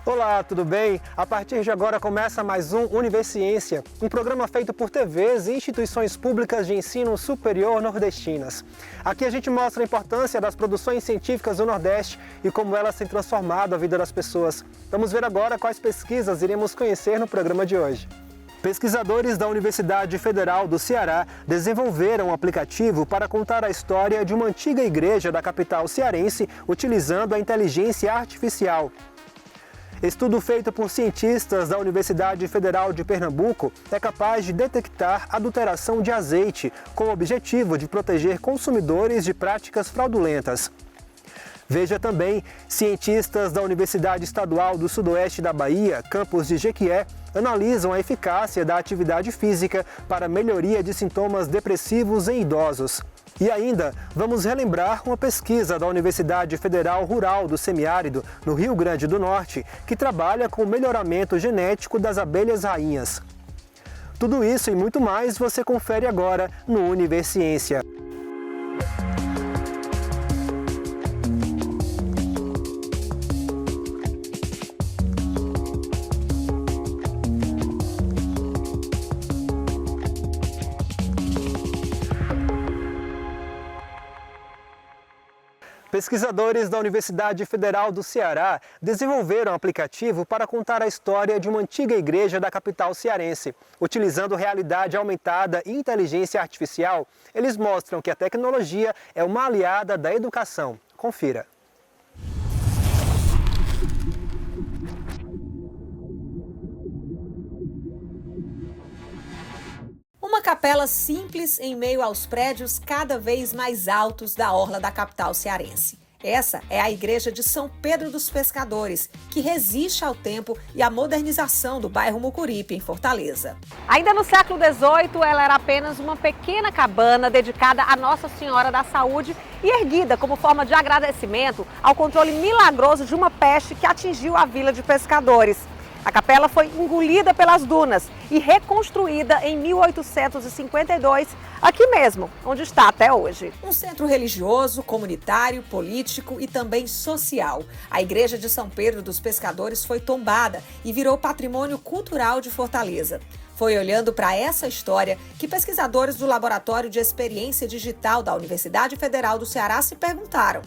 Olá, tudo bem? A partir de agora começa mais um Universiência, um programa feito por TVs e instituições públicas de ensino superior nordestinas. Aqui a gente mostra a importância das produções científicas do Nordeste e como elas têm transformado a vida das pessoas. Vamos ver agora quais pesquisas iremos conhecer no programa de hoje. Pesquisadores da Universidade Federal do Ceará desenvolveram um aplicativo para contar a história de uma antiga igreja da capital cearense utilizando a inteligência artificial. Estudo feito por cientistas da Universidade Federal de Pernambuco é capaz de detectar adulteração de azeite, com o objetivo de proteger consumidores de práticas fraudulentas. Veja também, cientistas da Universidade Estadual do Sudoeste da Bahia, campus de Jequié, analisam a eficácia da atividade física para melhoria de sintomas depressivos em idosos. E ainda, vamos relembrar uma pesquisa da Universidade Federal Rural do Semiárido, no Rio Grande do Norte, que trabalha com o melhoramento genético das abelhas rainhas. Tudo isso e muito mais você confere agora no Universiência. Pesquisadores da Universidade Federal do Ceará desenvolveram um aplicativo para contar a história de uma antiga igreja da capital cearense. Utilizando realidade aumentada e inteligência artificial, eles mostram que a tecnologia é uma aliada da educação. Confira. Uma capela simples em meio aos prédios cada vez mais altos da orla da capital cearense. Essa é a Igreja de São Pedro dos Pescadores, que resiste ao tempo e à modernização do bairro Mucuripe, em Fortaleza. Ainda no século XVIII, ela era apenas uma pequena cabana dedicada a Nossa Senhora da Saúde e erguida como forma de agradecimento ao controle milagroso de uma peste que atingiu a vila de pescadores. A capela foi engolida pelas dunas e reconstruída em 1852, aqui mesmo, onde está até hoje. Um centro religioso, comunitário, político e também social. A Igreja de São Pedro dos Pescadores foi tombada e virou patrimônio cultural de Fortaleza. Foi olhando para essa história que pesquisadores do Laboratório de Experiência Digital da Universidade Federal do Ceará se perguntaram: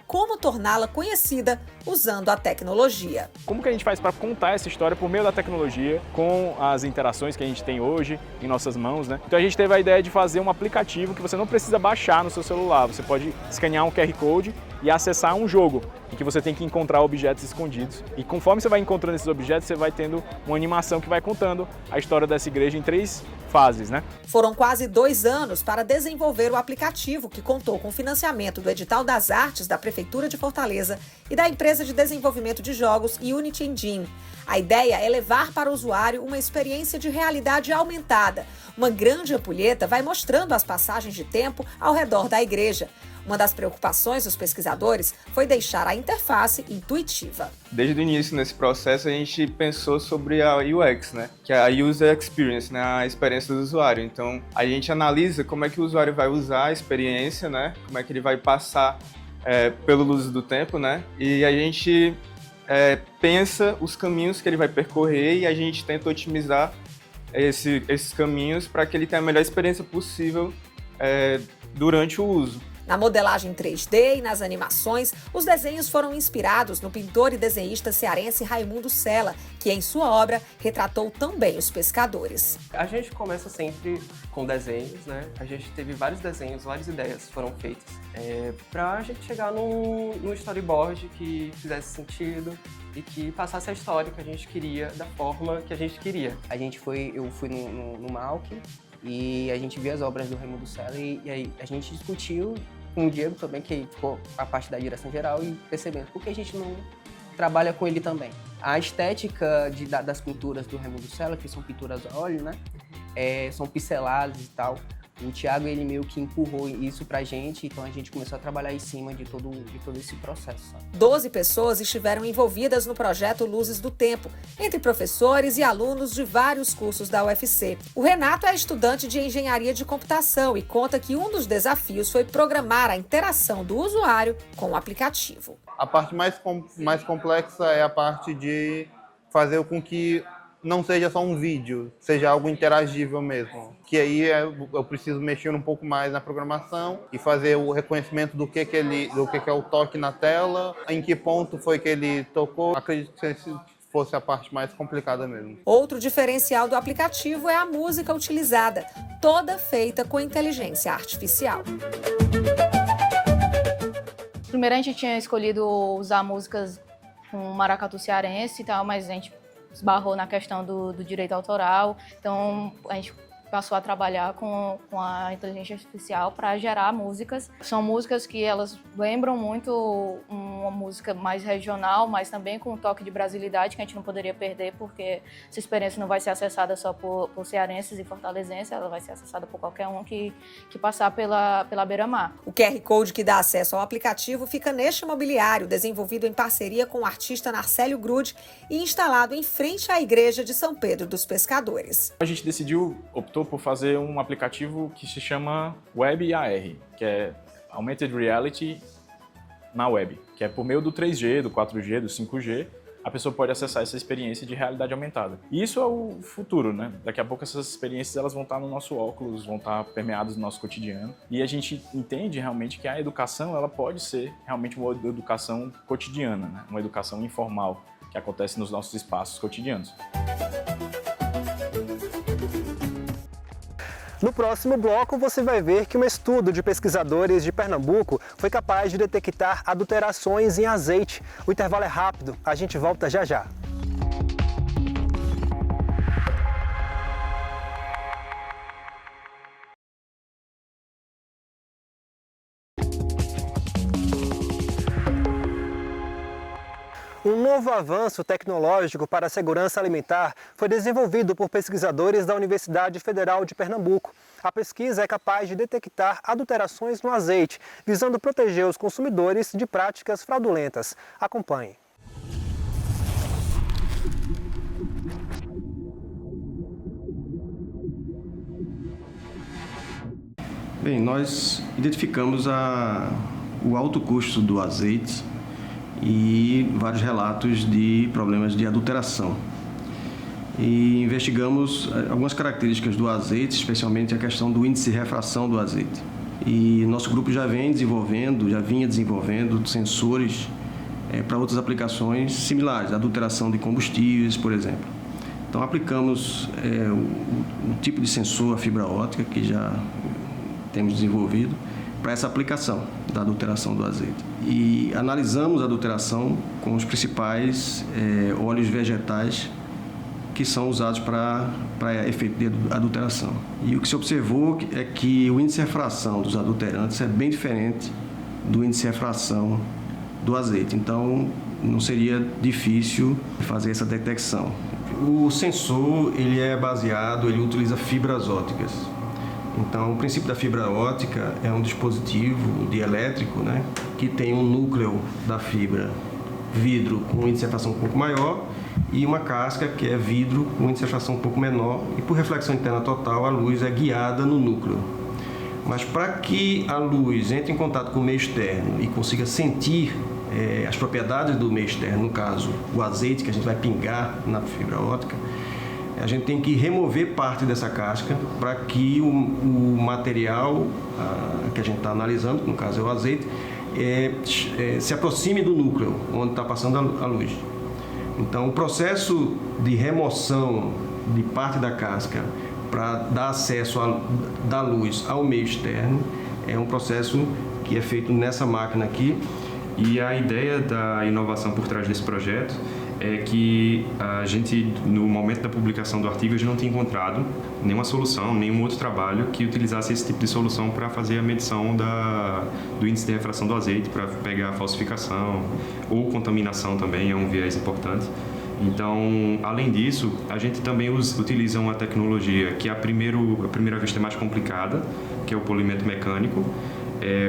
como torná-la conhecida usando a tecnologia? Como que a gente faz para contar essa história por meio da tecnologia, com as interações que a gente tem hoje em nossas mãos, né? Então a gente teve a ideia de fazer um aplicativo que você não precisa baixar no seu celular. Você pode escanear um QR Code e acessar um jogo em que você tem que encontrar objetos escondidos. E conforme você vai encontrando esses objetos, você vai tendo uma animação que vai contando a história dessa igreja em 3 fases, né? Foram quase 2 anos para desenvolver o aplicativo, que contou com financiamento do Edital das Artes da Prefeitura de Fortaleza e da empresa de desenvolvimento de jogos Unity Engine. A ideia é levar para o usuário uma experiência de realidade aumentada. Uma grande ampulheta vai mostrando as passagens de tempo ao redor da igreja. Uma das preocupações dos pesquisadores foi deixar a interface intuitiva. Desde o início nesse processo a gente pensou sobre a UX, né? Que é a User Experience, né? A experiência do usuário. Então a gente analisa como é que o usuário vai usar a experiência, né? Como é que ele vai passar pelo uso do tempo, né? E a gente pensa os caminhos que ele vai percorrer e a gente tenta otimizar esses caminhos para que ele tenha a melhor experiência possível durante o uso. Na modelagem 3D e nas animações, os desenhos foram inspirados no pintor e desenhista cearense Raimundo Sela, que em sua obra retratou também os pescadores. A gente começa sempre com desenhos, né? A gente teve vários desenhos, várias ideias foram feitas para a gente chegar num storyboard que fizesse sentido e que passasse a história que a gente queria da forma que a gente queria. Eu fui no Malc e a gente viu as obras do Raimundo Sela e aí a gente discutiu com o Diego também, que ficou a parte da direção geral, e percebendo por que a gente não trabalha com ele também. A estética das pinturas do Raimundo Sela, que são pinturas a óleo, né? São pinceladas e tal. O Thiago, ele meio que empurrou isso pra gente, então a gente começou a trabalhar em cima de todo esse processo. Sabe? 12 pessoas estiveram envolvidas no projeto Luzes do Tempo, entre professores e alunos de vários cursos da UFC. O Renato é estudante de engenharia de computação e conta que um dos desafios foi programar a interação do usuário com o aplicativo. A parte mais complexa é a parte de fazer com que não seja só um vídeo, seja algo interagível mesmo. Que aí eu preciso mexer um pouco mais na programação e fazer o reconhecimento do que é o toque na tela, em que ponto foi que ele tocou. Acredito que fosse a parte mais complicada mesmo. Outro diferencial do aplicativo é a música utilizada, toda feita com inteligência artificial. Primeiro a gente tinha escolhido usar músicas com maracatu cearense e tal, mas a gente esbarrou na questão do direito autoral, então a gente passou a trabalhar com a inteligência artificial para gerar músicas. São músicas que elas lembram muito uma música mais regional, mas também com um toque de brasilidade que a gente não poderia perder, porque essa experiência não vai ser acessada só por cearenses e fortalezenses, ela vai ser acessada por qualquer um que passar pela beira-mar. O QR Code que dá acesso ao aplicativo fica neste mobiliário, desenvolvido em parceria com o artista Narcélio Grude e instalado em frente à igreja de São Pedro dos Pescadores. A gente optou por fazer um aplicativo que se chama Web AR, que é Augmented Reality na web, que é por meio do 3G, do 4G, do 5G, a pessoa pode acessar essa experiência de realidade aumentada. E isso é o futuro, né? Daqui a pouco essas experiências elas vão estar no nosso óculos, vão estar permeadas no nosso cotidiano. E a gente entende realmente que a educação ela pode ser realmente uma educação cotidiana, né? Uma educação informal, que acontece nos nossos espaços cotidianos. No próximo bloco, você vai ver que um estudo de pesquisadores de Pernambuco foi capaz de detectar adulterações em azeite. O intervalo é rápido, a gente volta já já. Um novo avanço tecnológico para a segurança alimentar foi desenvolvido por pesquisadores da Universidade Federal de Pernambuco. A pesquisa é capaz de detectar adulterações no azeite, visando proteger os consumidores de práticas fraudulentas. Acompanhe. Bem, nós identificamos o alto custo do azeite e vários relatos de problemas de adulteração. E investigamos algumas características do azeite, especialmente a questão do índice de refração do azeite. E nosso grupo já vinha desenvolvendo sensores para outras aplicações similares, adulteração de combustíveis, por exemplo. Então aplicamos o tipo de sensor, a fibra ótica, que já temos desenvolvido, para essa aplicação da adulteração do azeite. E analisamos a adulteração com os principais óleos vegetais que são usados para efeito de adulteração. E o que se observou é que o índice de refração dos adulterantes é bem diferente do índice de refração do azeite. Então, não seria difícil fazer essa detecção. O sensor, ele utiliza fibras ópticas. Então, o princípio da fibra óptica é um dispositivo dielétrico, né, que tem um núcleo da fibra vidro com índice de refração um pouco maior e uma casca que é vidro com índice de refração um pouco menor, e por reflexão interna total a luz é guiada no núcleo. Mas para que a luz entre em contato com o meio externo e consiga sentir as propriedades do meio externo, no caso o azeite que a gente vai pingar na fibra óptica, a gente tem que remover parte dessa casca para que o material que a gente está analisando, no caso é o azeite, se aproxime do núcleo onde está passando a luz. Então, o processo de remoção de parte da casca para dar acesso da luz ao meio externo é um processo que é feito nessa máquina aqui. E a ideia da inovação por trás desse projeto é que a gente, no momento da publicação do artigo, a gente não tinha encontrado nenhuma solução, nenhum outro trabalho que utilizasse esse tipo de solução para fazer a medição do índice de refração do azeite, para pegar falsificação ou contaminação também, é um viés importante. Então, além disso, a gente também utiliza uma tecnologia que à primeira vista é mais complicada, que é o polimento mecânico.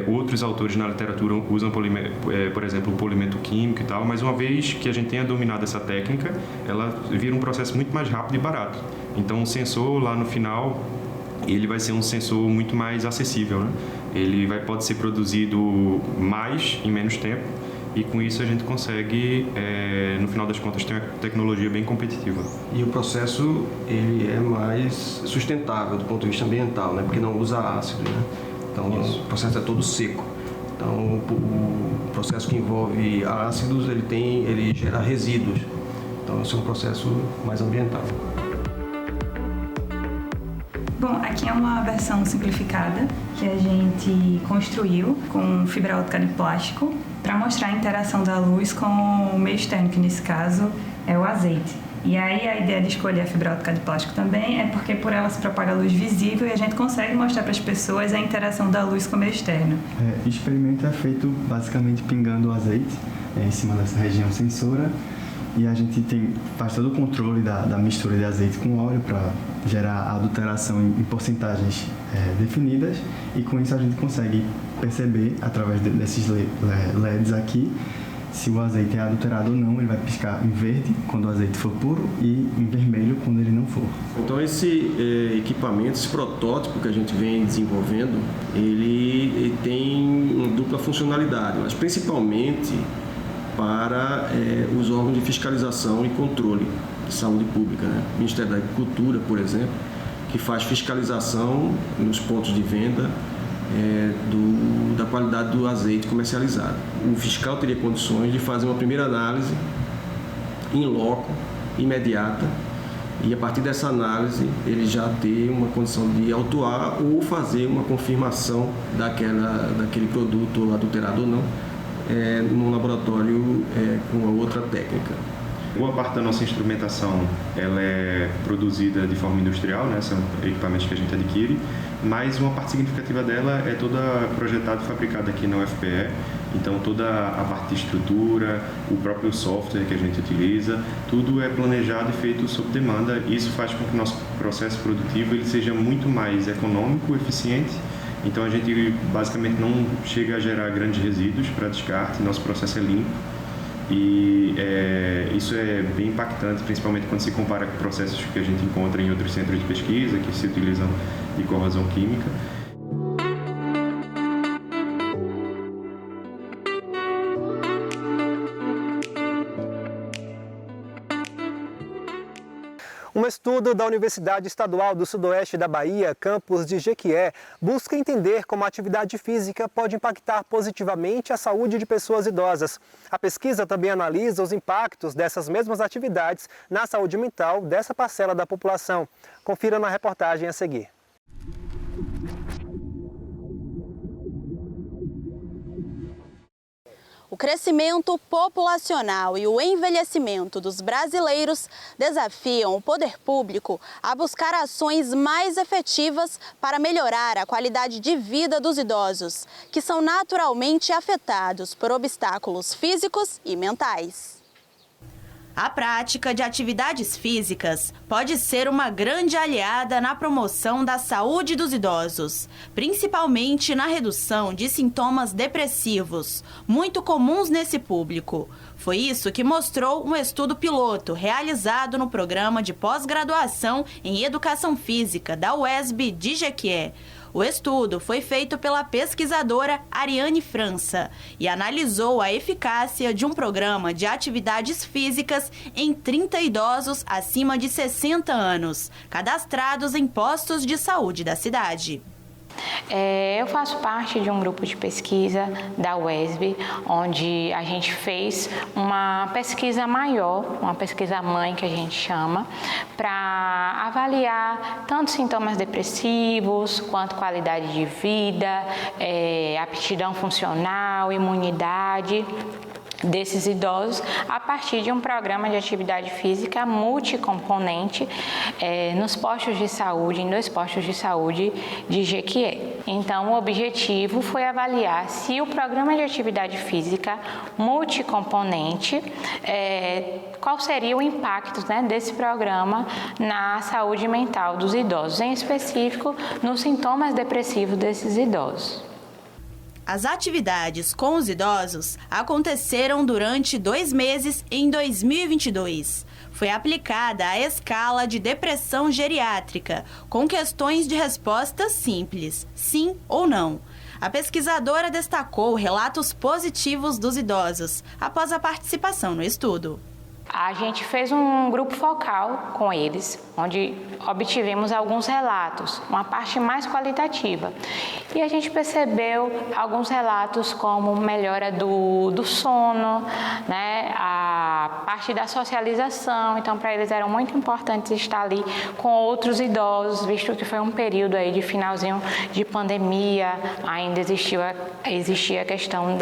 Outros autores na literatura usam, por exemplo, o polimento químico e tal, mas uma vez que a gente tenha dominado essa técnica, ela vira um processo muito mais rápido e barato. Então, o sensor lá no final, ele vai ser um sensor muito mais acessível, né? Ele pode ser produzido mais em menos tempo e com isso a gente consegue, no final das contas, ter uma tecnologia bem competitiva. E o processo ele é mais sustentável do ponto de vista ambiental, né? Porque não usa ácido, né? Então o processo é todo seco. Então o processo que envolve ácidos ele gera resíduos. Então esse é um processo mais ambiental. Bom, aqui é uma versão simplificada que a gente construiu com fibra óptica de plástico para mostrar a interação da luz com o meio externo, que nesse caso é o azeite. E aí a ideia de escolher a fibra óptica de plástico também é porque por ela se propaga a luz visível e a gente consegue mostrar para as pessoas a interação da luz com o meio externo. O experimento é feito basicamente pingando o azeite em cima dessa região sensora e a gente faz todo o controle da mistura de azeite com óleo para gerar a adulteração em porcentagens definidas e com isso a gente consegue perceber através desses LEDs aqui se o azeite é adulterado ou não. Ele vai piscar em verde quando o azeite for puro e em vermelho quando ele não for. Então esse equipamento, esse protótipo que a gente vem desenvolvendo, ele tem uma dupla funcionalidade, mas principalmente para os órgãos de fiscalização e controle de saúde pública, né? O Ministério da Agricultura, por exemplo, que faz fiscalização nos pontos de venda da qualidade do azeite comercializado. O fiscal teria condições de fazer uma primeira análise in loco, imediata, e a partir dessa análise ele já ter uma condição de autuar ou fazer uma confirmação daquele produto adulterado ou não num laboratório com uma outra técnica. Boa parte da nossa instrumentação ela é produzida de forma industrial, né? São equipamentos que a gente adquire, mas uma parte significativa dela é toda projetada e fabricada aqui na UFPE. Então toda a parte de estrutura, o próprio software que a gente utiliza, tudo é planejado e feito sob demanda. Isso faz com que o nosso processo produtivo ele seja muito mais econômico, eficiente. Então a gente basicamente não chega a gerar grandes resíduos para descarte, nosso processo é limpo. E isso é bem impactante, principalmente quando se compara com processos que a gente encontra em outros centros de pesquisa que se utilizam de corrosão química. Um estudo da Universidade Estadual do Sudoeste da Bahia, campus de Jequié, busca entender como a atividade física pode impactar positivamente a saúde de pessoas idosas. A pesquisa também analisa os impactos dessas mesmas atividades na saúde mental dessa parcela da população. Confira na reportagem a seguir. O crescimento populacional e o envelhecimento dos brasileiros desafiam o poder público a buscar ações mais efetivas para melhorar a qualidade de vida dos idosos, que são naturalmente afetados por obstáculos físicos e mentais. A prática de atividades físicas pode ser uma grande aliada na promoção da saúde dos idosos, principalmente na redução de sintomas depressivos, muito comuns nesse público. Foi isso que mostrou um estudo piloto realizado no programa de pós-graduação em Educação Física da UESB de Jequié. O estudo foi feito pela pesquisadora Ariane França e analisou a eficácia de um programa de atividades físicas em 30 idosos acima de 60 anos, cadastrados em postos de saúde da cidade. Eu faço parte de um grupo de pesquisa da UESB, onde a gente fez uma pesquisa maior, uma pesquisa mãe que a gente chama, para avaliar tanto sintomas depressivos, quanto qualidade de vida, aptidão funcional, imunidade desses idosos a partir de um programa de atividade física multicomponente nos postos de saúde, em 2 postos de saúde de Jequié. Então, o objetivo foi avaliar se o programa de atividade física multicomponente, qual seria o impacto desse programa na saúde mental dos idosos, em específico nos sintomas depressivos desses idosos. As atividades com os idosos aconteceram durante 2 meses em 2022. Foi aplicada a escala de depressão geriátrica, com questões de resposta simples, sim ou não. A pesquisadora destacou relatos positivos dos idosos após a participação no estudo. A gente fez um grupo focal com eles, onde obtivemos alguns relatos, uma parte mais qualitativa. E a gente percebeu alguns relatos como melhora do sono, né, a parte da socialização. Então, para eles era muito importante estar ali com outros idosos, visto que foi um período aí de finalzinho de pandemia, ainda existia a questão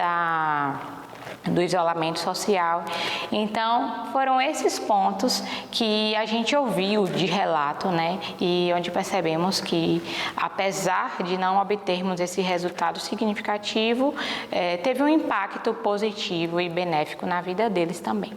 do isolamento social. Então, foram esses pontos que a gente ouviu de relato, né? E onde percebemos que, apesar de não obtermos esse resultado significativo, teve um impacto positivo e benéfico na vida deles também.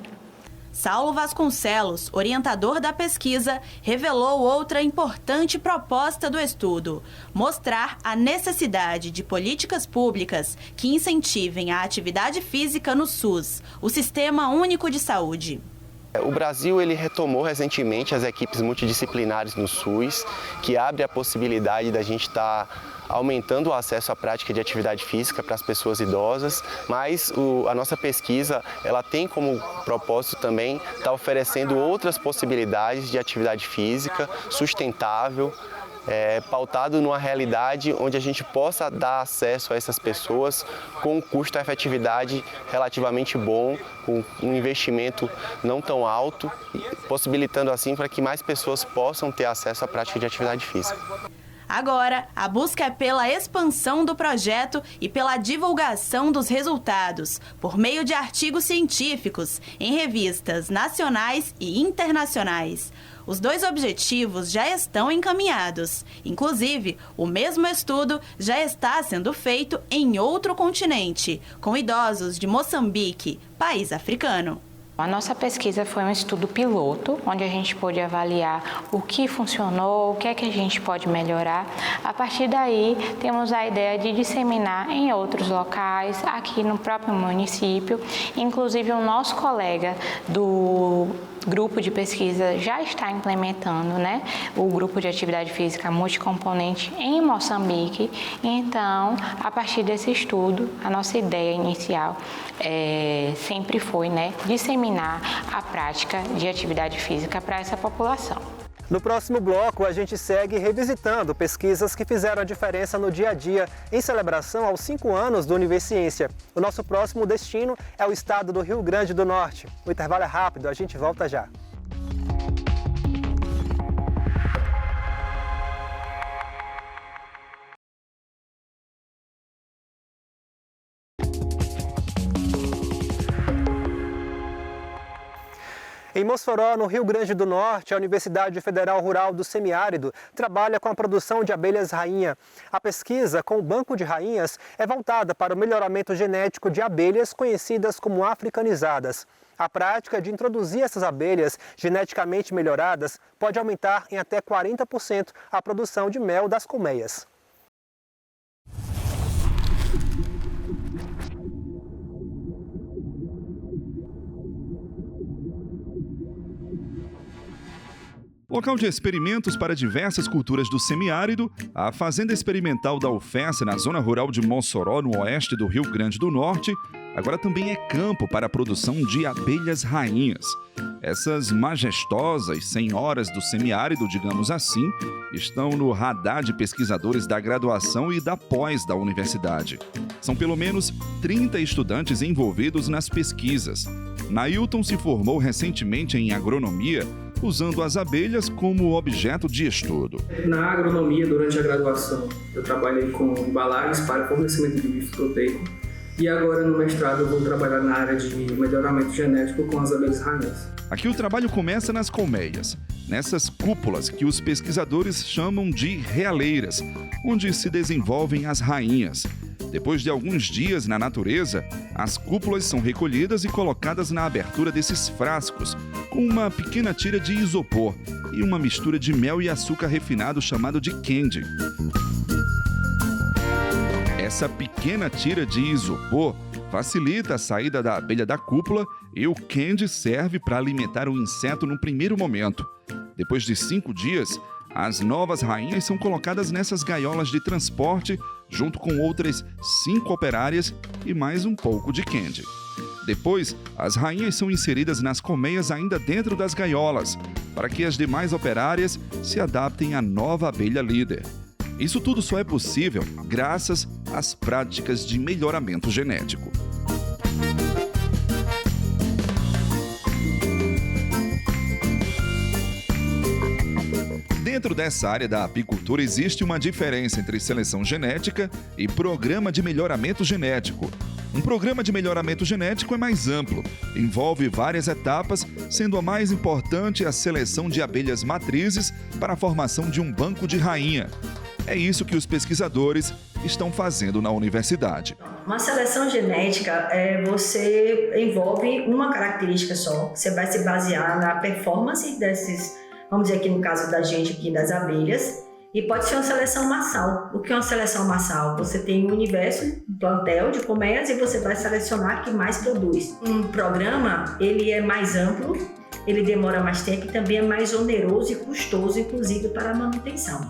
Saulo Vasconcelos, orientador da pesquisa, revelou outra importante proposta do estudo: mostrar a necessidade de políticas públicas que incentivem a atividade física no SUS, o Sistema Único de Saúde. O Brasil ele retomou recentemente as equipes multidisciplinares no SUS, que abre a possibilidade da gente estar aumentando o acesso à prática de atividade física para as pessoas idosas, mas a nossa pesquisa ela tem como propósito também estar oferecendo outras possibilidades de atividade física sustentável, pautado numa realidade onde a gente possa dar acesso a essas pessoas com um custo-efetividade relativamente bom, com um investimento não tão alto, possibilitando assim para que mais pessoas possam ter acesso à prática de atividade física. Agora, a busca é pela expansão do projeto e pela divulgação dos resultados, por meio de artigos científicos em revistas nacionais e internacionais. Os dois objetivos já estão encaminhados. Inclusive, o mesmo estudo já está sendo feito em outro continente, com idosos de Moçambique, país africano. A nossa pesquisa foi um estudo piloto, onde a gente pôde avaliar o que funcionou, o que é que a gente pode melhorar. A partir daí, temos a ideia de disseminar em outros locais, aqui no próprio município. Inclusive, o nosso colega do grupo de pesquisa já está implementando, né, o grupo de atividade física multicomponente em Moçambique. Então, a partir desse estudo, a nossa ideia inicial sempre foi, né, disseminar a prática de atividade física para essa população. No próximo bloco, a gente segue revisitando pesquisas que fizeram a diferença no dia a dia em celebração aos 5 anos do Univerciência. O nosso próximo destino é o estado do Rio Grande do Norte. O intervalo é rápido, a gente volta já. Em Mossoró, no Rio Grande do Norte, a Universidade Federal Rural do Semiárido trabalha com a produção de abelhas rainha. A pesquisa com o Banco de Rainhas é voltada para o melhoramento genético de abelhas conhecidas como africanizadas. A prática de introduzir essas abelhas geneticamente melhoradas pode aumentar em até 40% a produção de mel das colmeias. Local de experimentos para diversas culturas do semiárido, a Fazenda Experimental da UFES, na zona rural de Mossoró, no oeste do Rio Grande do Norte, agora também é campo para a produção de abelhas rainhas. Essas majestosas senhoras do semiárido, digamos assim, estão no radar de pesquisadores da graduação e da pós da universidade. São pelo menos 30 estudantes envolvidos nas pesquisas. Nailton se formou recentemente em agronomia, usando as abelhas como objeto de estudo. Na agronomia, durante a graduação, eu trabalhei com embalagens para fornecimento de bife proteico e agora no mestrado eu vou trabalhar na área de melhoramento genético com as abelhas rainhas. Aqui o trabalho começa nas colmeias, nessas cúpulas que os pesquisadores chamam de realeiras, onde se desenvolvem as rainhas. Depois de alguns dias na natureza, as cúpulas são recolhidas e colocadas na abertura desses frascos, com uma pequena tira de isopor e uma mistura de mel e açúcar refinado chamado de candy. Essa pequena tira de isopor facilita a saída da abelha da cúpula e o candy serve para alimentar o inseto no primeiro momento. Depois de 5 dias, as novas rainhas são colocadas nessas gaiolas de transporte junto com outras 5 operárias e mais um pouco de candy. Depois, as rainhas são inseridas nas colmeias ainda dentro das gaiolas, para que as demais operárias se adaptem à nova abelha líder. Isso tudo só é possível graças às práticas de melhoramento genético. Dentro dessa área da apicultura existe uma diferença entre seleção genética e programa de melhoramento genético. Um programa de melhoramento genético é mais amplo, envolve várias etapas, sendo a mais importante a seleção de abelhas matrizes para a formação de um banco de rainha. É isso que os pesquisadores estão fazendo na universidade. Uma seleção genética você envolve uma característica só. Você vai se basear na performance desses, vamos dizer aqui no caso da gente aqui das abelhas, e pode ser uma seleção massal. O que é uma seleção massal? Você tem um universo, um plantel de colmeias e você vai selecionar que mais produz. Um programa, ele é mais amplo, ele demora mais tempo e também é mais oneroso e custoso, inclusive para a manutenção.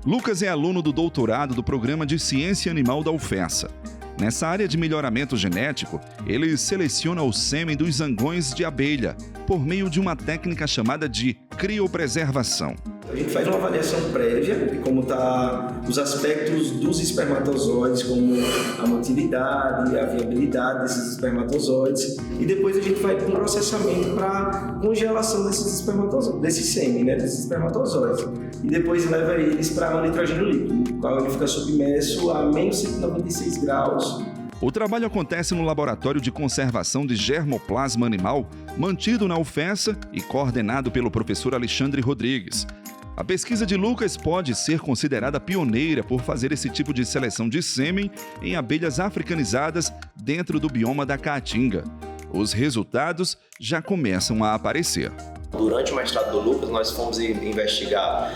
Lucas é aluno do doutorado do Programa de Ciência Animal da UFESA. Nessa área de melhoramento genético, ele seleciona o sêmen dos zangões de abelha por meio de uma técnica chamada de criopreservação. A gente faz uma avaliação prévia de como está os aspectos dos espermatozoides, como a motilidade, a viabilidade desses espermatozoides, e depois a gente vai para um processamento para congelação desses espermatozoides, desse sêmen, desses espermatozoides, e depois leva eles para o nitrogênio líquido, o qual ele fica submerso a menos 196 graus. O trabalho acontece no Laboratório de Conservação de Germoplasma Animal, mantido na UFESA e coordenado pelo professor Alexandre Rodrigues. A pesquisa de Lucas pode ser considerada pioneira por fazer esse tipo de seleção de sêmen em abelhas africanizadas dentro do bioma da Caatinga. Os resultados já começam a aparecer. Durante o mestrado do Lucas, nós fomos investigar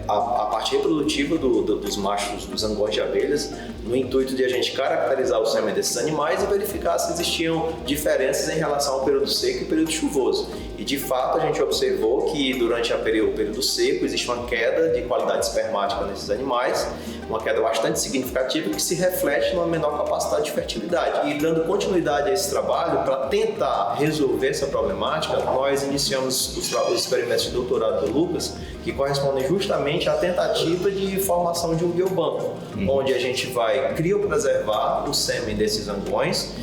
a parte reprodutiva dos machos dos zangões de abelhas, no intuito de a gente caracterizar o sêmen desses animais e verificar se existiam diferenças em relação ao período seco e período chuvoso. E de fato a gente observou que durante o período seco existe uma queda de qualidade espermática nesses animais, uma queda bastante significativa que se reflete numa menor capacidade de fertilidade. E dando continuidade a esse trabalho, para tentar resolver essa problemática, nós iniciamos os experimentos de doutorado do Lucas, que correspondem justamente à tentativa de formação de um biobanco, onde a gente vai criopreservar o sêmen desses zangões,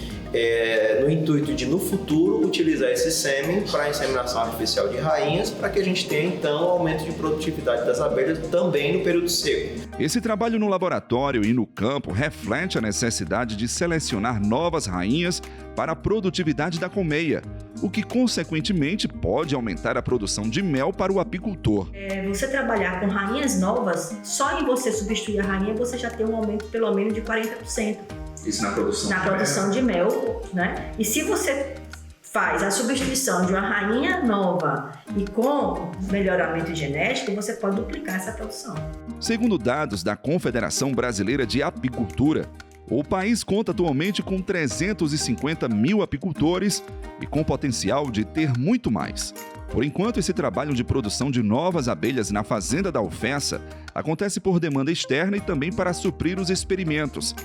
no intuito de, no futuro, utilizar esse sêmen para a inseminação artificial de rainhas, para que a gente tenha, então, aumento de produtividade das abelhas também no período seco. Esse trabalho no laboratório e no campo reflete a necessidade de selecionar novas rainhas para a produtividade da colmeia, o que, consequentemente, pode aumentar a produção de mel para o apicultor. Você trabalhar com rainhas novas, só em você substituir a rainha, você já tem um aumento pelo menos de 40%. Isso na produção de mel, né? E se você faz a substituição de uma rainha nova e com melhoramento genético, você pode duplicar essa produção. Segundo dados da Confederação Brasileira de Apicultura, o país conta atualmente com 350 mil apicultores e com potencial de ter muito mais. Por enquanto, esse trabalho de produção de novas abelhas na fazenda da UFESA acontece por demanda externa e também para suprir os experimentos.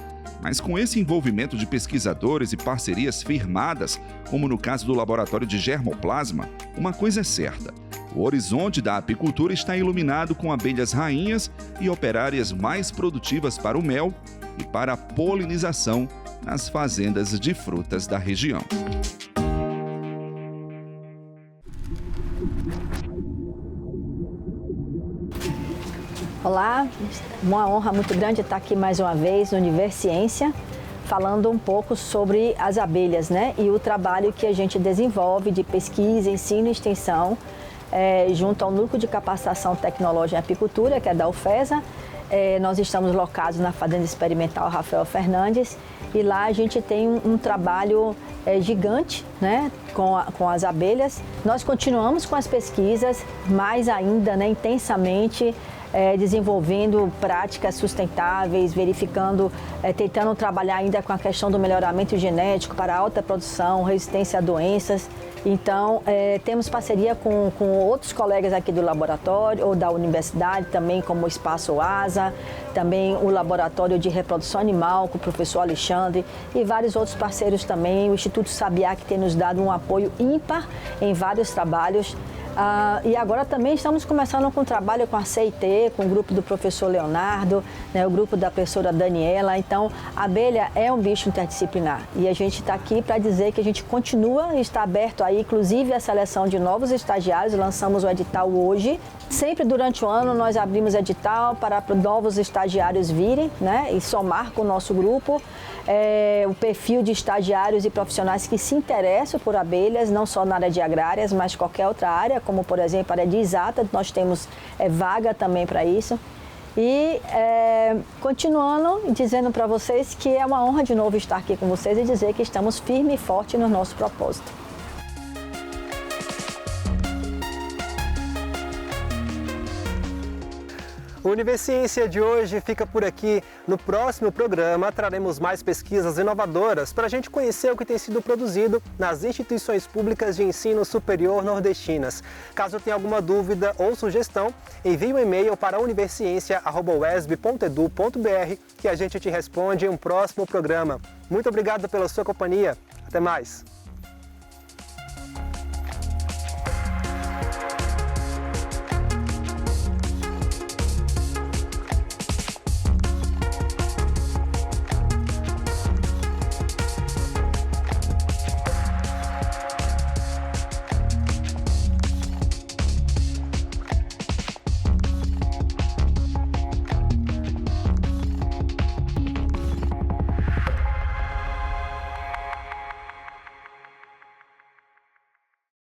Mas com esse envolvimento de pesquisadores e parcerias firmadas, como no caso do Laboratório de Germoplasma, uma coisa é certa: o horizonte da apicultura está iluminado com abelhas rainhas e operárias mais produtivas para o mel e para a polinização nas fazendas de frutas da região. Olá, uma honra muito grande estar aqui mais uma vez no Universiência, falando um pouco sobre as abelhas, e o trabalho que a gente desenvolve de pesquisa, ensino e extensão junto ao Núcleo de Capacitação Tecnológica em Apicultura, que é da UFESA. Nós estamos locados na Fazenda Experimental Rafael Fernandes e lá a gente tem um trabalho gigante, com as abelhas. Nós continuamos com as pesquisas, mais ainda, intensamente, desenvolvendo práticas sustentáveis, verificando, tentando trabalhar ainda com a questão do melhoramento genético para alta produção, resistência a doenças. Então, temos parceria com outros colegas aqui do laboratório ou da universidade, também como o Espaço Asa, também o Laboratório de Reprodução Animal com o professor Alexandre e vários outros parceiros também, o Instituto Sabiá, que tem nos dado um apoio ímpar em vários trabalhos. E agora também estamos começando com o trabalho com a CIT, com o grupo do professor Leonardo, né, o grupo da professora Daniela. Então, a abelha é um bicho interdisciplinar e a gente está aqui para dizer que a gente continua e está aberto aí, inclusive a seleção de novos estagiários. Lançamos o edital hoje. Sempre durante o ano nós abrimos edital para novos estagiários virem, né, e somar com o nosso grupo. O perfil de estagiários e profissionais que se interessam por abelhas, não só na área de agrárias, mas qualquer outra área, como por exemplo a área de exata, nós temos vaga também para isso. E continuando dizendo para vocês que é uma honra de novo estar aqui com vocês e dizer que estamos firme e forte no nosso propósito. O Universiência de hoje fica por aqui. No próximo programa traremos mais pesquisas inovadoras para a gente conhecer o que tem sido produzido nas instituições públicas de ensino superior nordestinas. Caso tenha alguma dúvida ou sugestão, envie um e-mail para universiencia@uesb.edu.br que a gente te responde em um próximo programa. Muito obrigado pela sua companhia. Até mais!